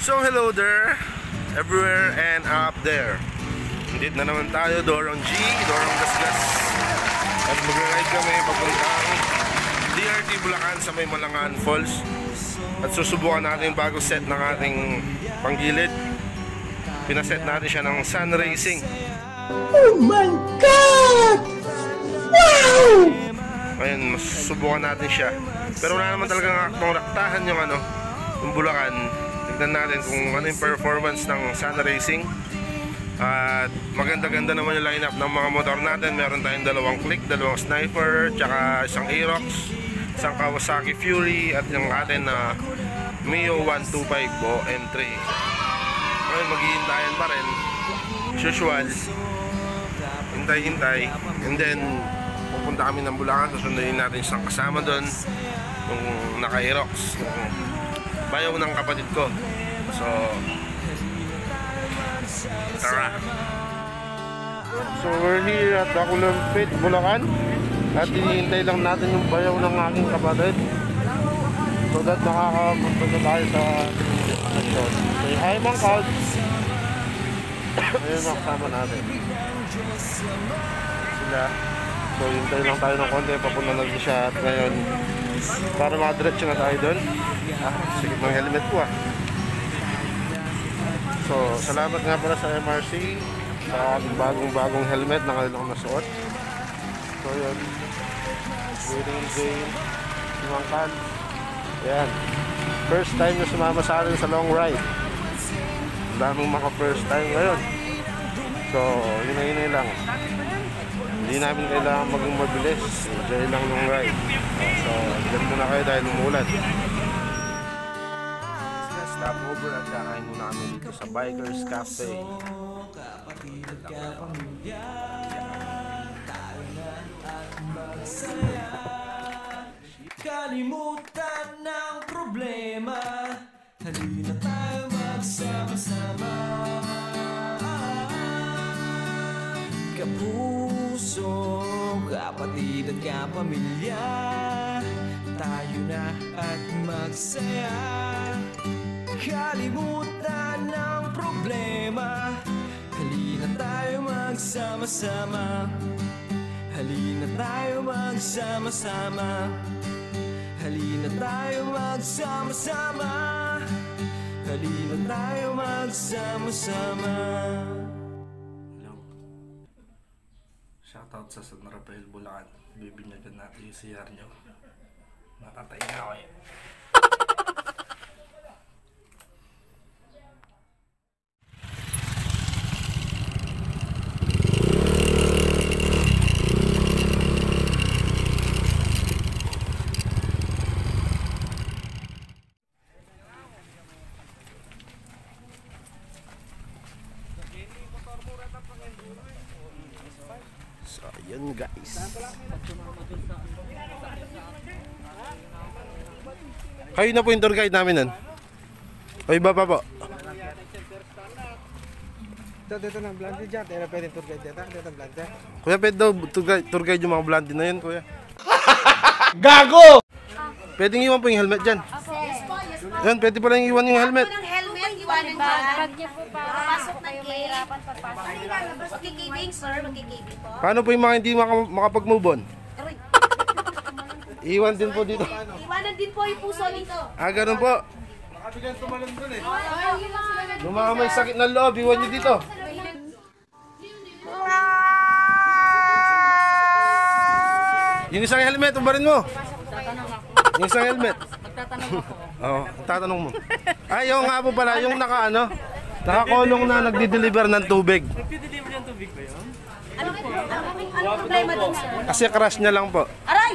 So hello there, everywhere and up there. Nandito na naman tayo, Dorong G, Dorong Gasgas. At mag-ride kami papuntang DRT Bulacan sa may Malangan Falls. At susubukan natin yung bagong set ng ating panggilid. Pinaset natin siya ng Sun Racing. Oh my God! Wow! Ngayon, susubukan natin siya. Pero wala naman talagang aktong raktahan yung yung Bulacan. Tignan natin kung ano yung performance ng Sun Racing. At maganda-ganda naman yung lineup ng mga motor natin. Meron tayong dalawang Click, dalawang Sniper, tsaka isang Aerox, isang Kawasaki Fury, at yung atin na Mio 125 o M3. Ngayon, maghihintayan pa rin. Usual. Hintay-hintay. And then, pupunta kami ng Bulacan. Susunduin natin isang kasama doon. Yung naka-Aerox. Bayaw ng kapatid ko. So, tara. So we're here at Bakulampit, Bulacan. At hinihintay lang natin yung bayaw ng aking kapatid. So that makakapunta na tayo sa destination. Say hi mga Cloud. Ayun ang kasama natin. Sila. So hintay lang tayo ng konti. Papunta na siya at ngayon para makadiretso na tayo doon. Sige ng helmet ko So, salamat nga pala sa MRC sa ating bagong helmet na kanilang nasuot. So, yun. Waiting Jane, Simangkan. Ayan. First time na sumama sa atin sa long ride. Ang daming mga first time ngayon. So, hinay-hinay lang. Hindi namin kailangan maging mabilis. Enjoy lang ng ride. So, dyan muna kayo dahil umuulan. Stop over at kakain muna kami dito sa Bikers Cafe. Kalimutan ng problema, halina tayo magsama-sama. Kapuso, kapatid at kapamilya, tayo na at magsaya. Kalimutan ng problema, halina tayo magsama-sama. Halina tayo magsama-sama. Halina tayo magsama-sama. Halina tayo magsama-sama. Hello. Shoutout sa San Rafael, Bulacan. Bibinyagan natin yung CR nyo. Matatay na ako eh. So, yun guys. Kayo na po yung tour guide namin nun. O iba pa po. Dito ng blondie dyan. Kaya pwedeng tour guide dito. Dito ng blondie. Kuya, pwede daw tour guide yung mga blondie na yun, kuya. Gago! Pwedeng iwan po yung helmet dyan. Yan, pwede pa lang iwan yung helmet. Helmet, iwanan dyan. Bag niyo po para pasok na kayo mahirapan pagpasok. Magkikibing, sir. Magkikibing po. Paano po yung mga hindi makapag-move on? Iwan din po dito. Iwanan din po yung puso dito. Ganun po. Makabigan tumalon dun eh. Yung mga may sakit ng loob, iwan nyo dito. Yung isang helmet, ubarin mo. Yung isang helmet. Magtatanong ako. Oo, tatanong mo. Ayaw nga po pala, yung nakakulong na nagdi-deliver ng tubig. Nagdi-deliver ng tubig ba yun? Ano problema dun, sir? Kasi crush niya lang po. Aray!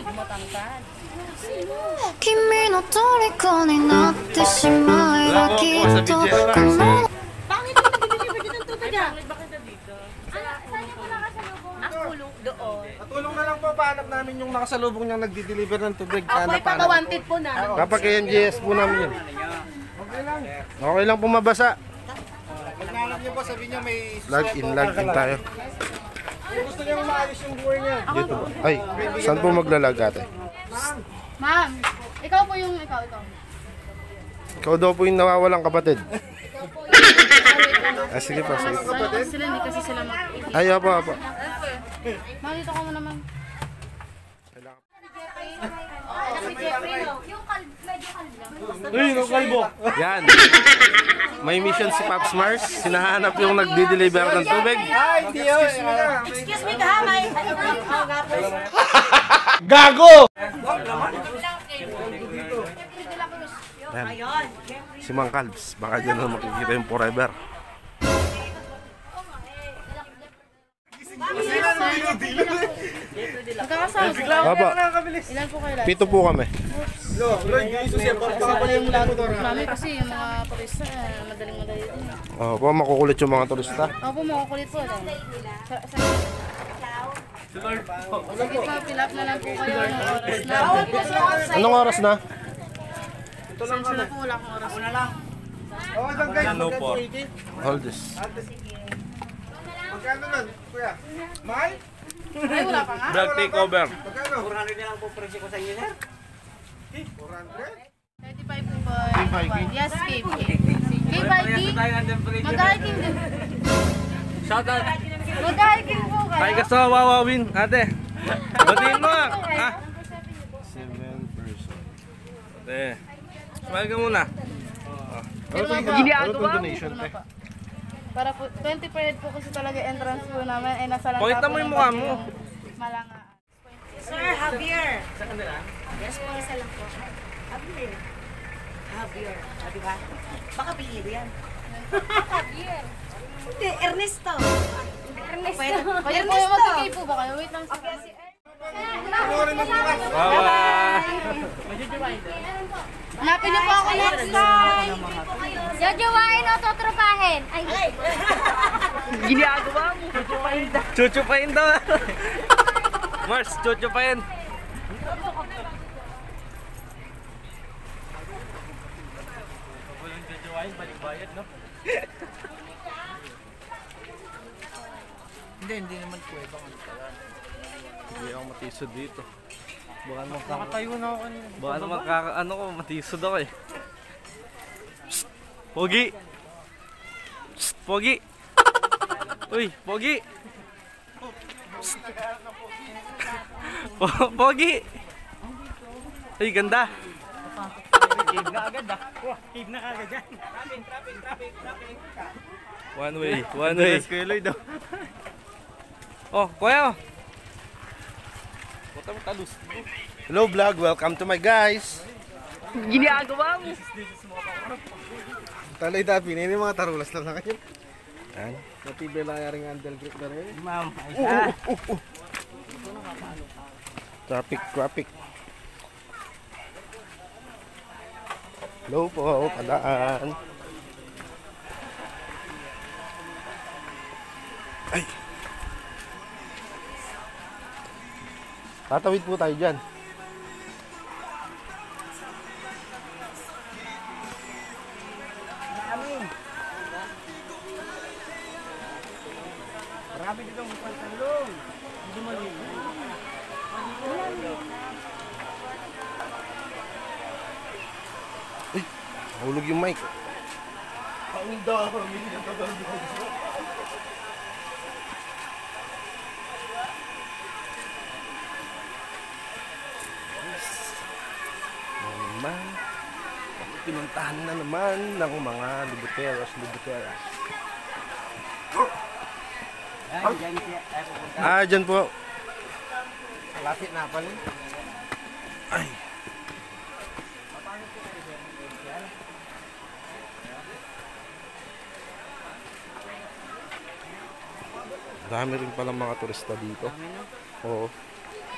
君の虜になってしまえばきっとこの Bakit mo nag-deliver din ng tubig ah? Bakit na dito? Saan niyo po nakasalubong? Ang kulong doon. Tulong na lang po, pahanap namin yung nakasalubong niyang nagdi-deliver ng tubig. Ako ay patawanted po na. Kapag kay MJS po namin yun. Okay lang po mabasa. Pag nahanap niyo po, sabihin niyo may... Log in tayo. Kung gusto niyo maayos yung buhay niya. Dito po. Ay, saan po maglalag ate? Ma'am, ikaw po yung ikaw. Ikaw daw po yung nawawalang kapatid. Ah, sige po, sige. Sila hindi kasi sila Ay, opo, opo. Malito ka mo naman. Yung medyo kalbo. Uy, yung kalbo. Yan. May mission si Pops Mars. Sinahanap yung nagdi-deliver ng tubig. Excuse me, kahamay. Gago! Yan. Si Mang Calbs. Baka dyan na makikita yung forever. Magkakasama po. Opo. Ilan po kayo lahat? Pito po kami. Kasi pala yung lahat namin kasi yung mga turista, madaling-madali din. Opo, makukulit yung mga turista. Opo, makukulit po. Sige po, fill up na lang po kayo ng oras na. Anong oras na? Sensya na po, wala akong oras. No po. Hold this. Magkano nun, kuya? Mahal? Ay, wala pa nga. Vlog takeover. Magkano? 400 na lang po presyo ko sa inyo, sir. 400? 35 po ba? Yes, KP. KP? Mag-hiking din. Shout out. Mag-hiking po kayo. Ay, gusto ka wawawin, ate. Batiin mo ah. 7 person. Ate. Smile ka muna. Ano itong donation, te? Para po, 20 per head po kasi talaga entrance po namin. Ay, nasa lang Pakita mo yung mukha mo. Malanga. Sir, Javier. Yes po, isa lang po. Javier. Javier. Ah, diba? Baka bihiro yan. Javier. Hindi, Ernesto. Ernesto. Pwede po yung mag-key po ba kayo? Wait lang. Bye-bye. Hanapin niyo po ako next time. Jojowain o totropahin? Ay, Ginagawa mo. Chuchupain daw. Mars, chuchupain. Hindi naman kuweba. Hindi ako matisod dito. Baka Nakatayo na ako kanina. Baka naman ano ko, matisod ako eh. Psst! Pogi! Psst! Pogi! Uy, Pogi! Psst! Pogi! Uy, ganda! Cave na agad ah. Cave na agad yan. Traffic. One way, one way. Oh, kuya! Puta mo talus. Hello vlog, welcome to my guys. Ginagawa mo! Talay tapi, ini mga tarulas lang na kayo. Yan. Matibay lang yaring handle grip na rin. Ma'am, Traffic. Hello po, padaan. Ay. Tatawid po tayo dyan. Marami ditong pantalong. Hindi maligo. Hulog yung mic. Naman, pinuntahan na naman ng mga libuteros. Dyan po. Lapit na pala. Ay. Dami rin pala mga turista dito. Oo.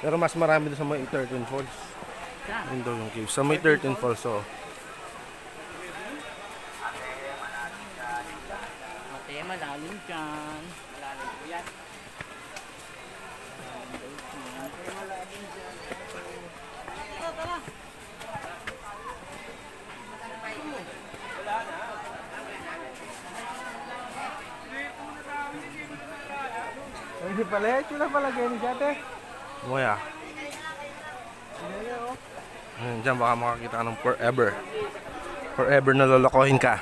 Pero mas marami doon sa may 13 Falls. Yun daw yung cave. Sa may 13 Falls, oo. Mate, malalim dyan. Malalim po yan. Hindi pala, ito na pala ganyan dyan eh. Buhay ah. Ayun, dyan baka makakita ka ng forever. Forever na lolokohin ka.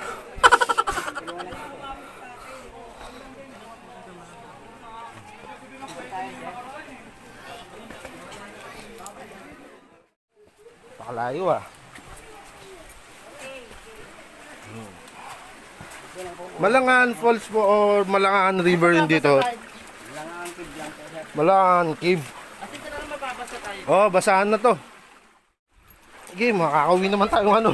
Napakalayo ah. Malangan Falls po or Malangan River yun dito? Malangan Cave. Oh, basahan na to. Sige, makakauwi naman tayo ng ano.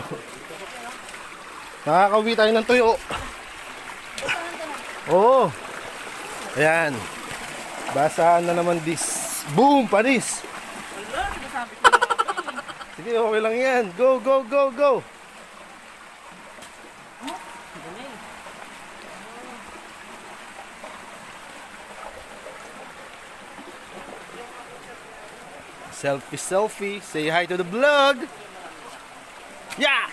Nakakauwi tayo ng tuyo. Oo. Ayan. Basahan na naman this. Boom! Panis! Sige, okay lang yan. Go, go, go, go! Selfie, selfie. Say hi to the vlog. Yeah!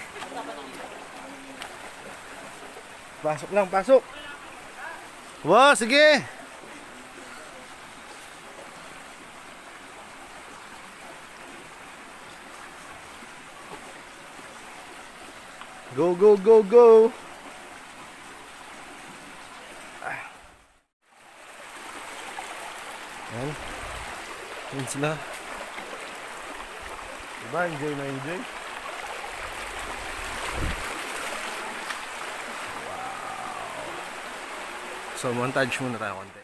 Pasok lang, pasok. Wow, sige. Go, go, go, go. Yan. Yan sila. Diba? Enjoy na enjoy. Wow. So, montage muna tayo konti.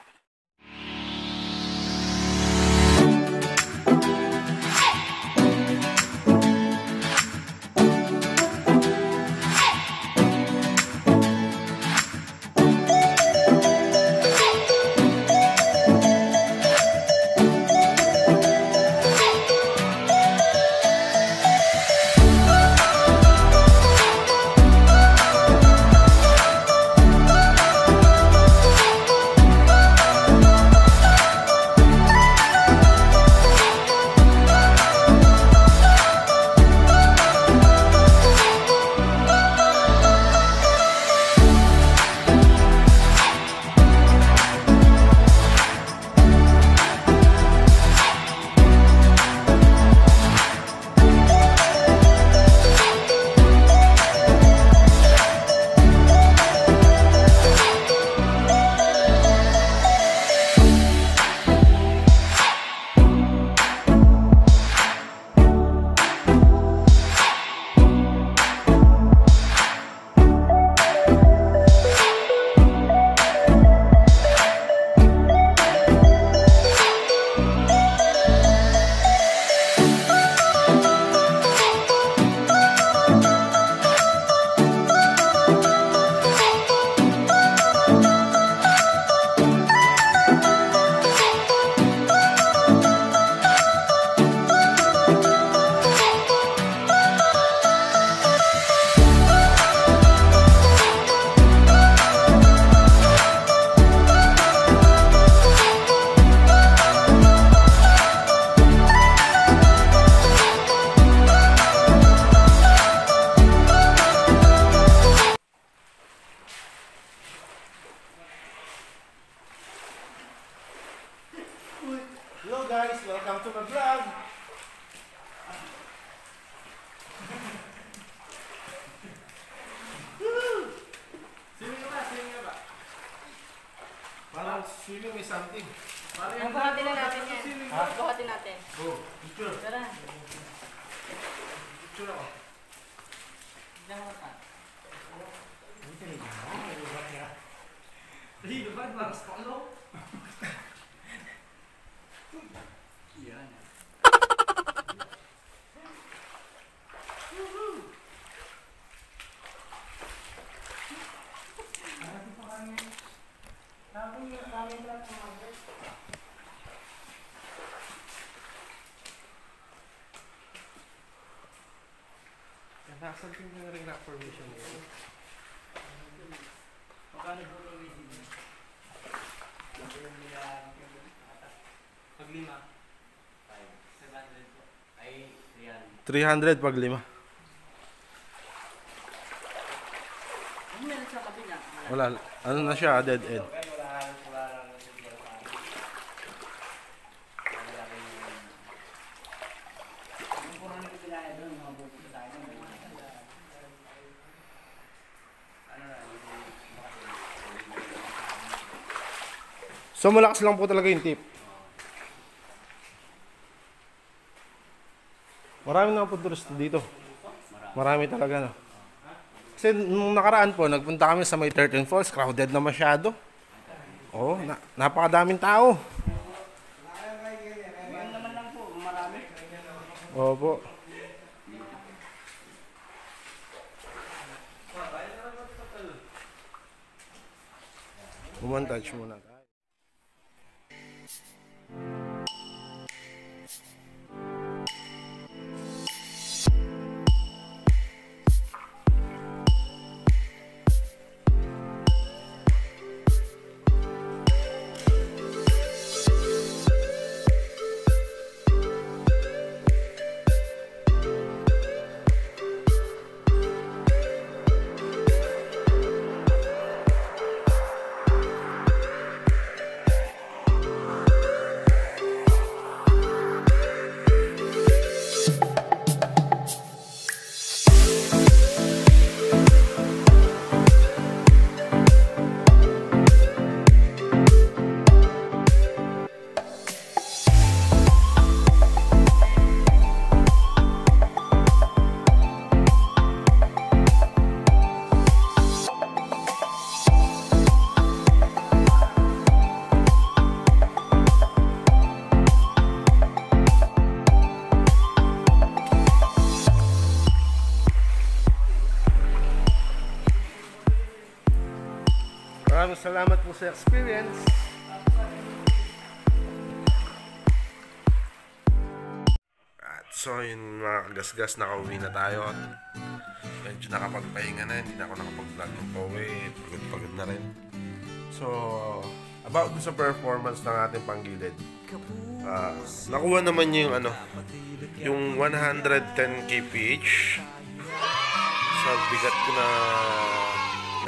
Hello guys, welcome to my vlog. Swimming ka ba? Parang swimming is something. Buhatin na natin yan. Buhatin natin. Go, picture. Tara. Picture ako. Something na rin rock formation nito. Magkano po yung video? Pag 5. 700 po. Ay, 300. 300 pag 5. Ano meron sa kabi niya? Wala. Ano na siya? Dead end. So malakas lang po talaga yung tip. Marami na po turista dito. Marami talaga, no? Kasi nung nakaraan po, nagpunta kami sa may 13 Falls, crowded na masyado. Oo, napakadaming tao. Opo. Bumontage muna tayo. Maraming salamat po sa experience. At so yun mga kagasgas, nakauwi na tayo. Medyo nakapagpahinga na, hindi na ako nakapag-vlog ng pauwi. Pagod na rin. So, about sa performance ng ating panggilid. Nakuha naman niya yung yung 110 kph sa bigat ko na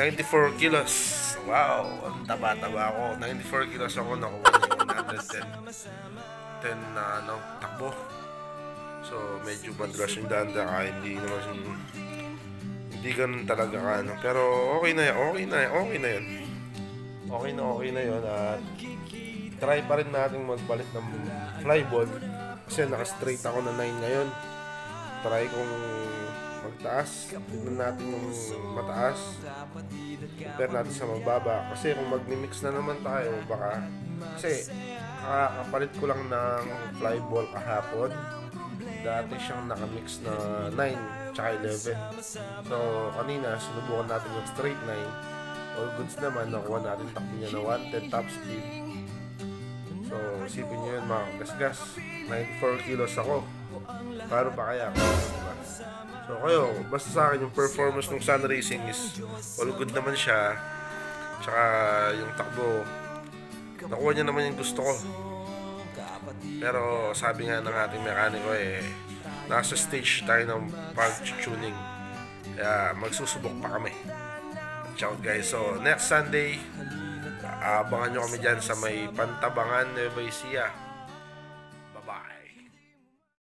94 kilos. Wow, ang taba-taba ako. 94 kilos ako, nakuha niya yung 110 na takbo. So, medyo madras yung danda kaya hindi ganun talaga ka, Pero okay na yun. Okay na yun. At try pa rin natin magpalit ng flyball. Kasi naka-straight ako na 9 ngayon. Try kong magtaas. Tignan natin yung mataas. Compare natin sa mababa. Kasi kung magmi-mix na naman tayo, baka... Kasi kakapalit ko lang ng flyball kahapon. Dati siyang nakamix na 9 tsaka 11. So kanina sinubukan natin yung straight 9. All goods naman, nakuha natin takbo niya na 110 top speed. So isipin nyo yun mga gasgas, 94 kilos ako. Paano pa kaya ako? Diba? So kayo, basta sa akin yung performance ng Sun Racing is all good naman siya. Tsaka yung takbo, nakuha niya naman yung gusto ko. Pero sabi nga ng ating mekaniko nasa stage tayo ng pag-tuning. Kaya magsusubok pa kami. Ciao guys. So next Sunday, abangan nyo kami dyan sa may Pantabangan, Nueva Ecija.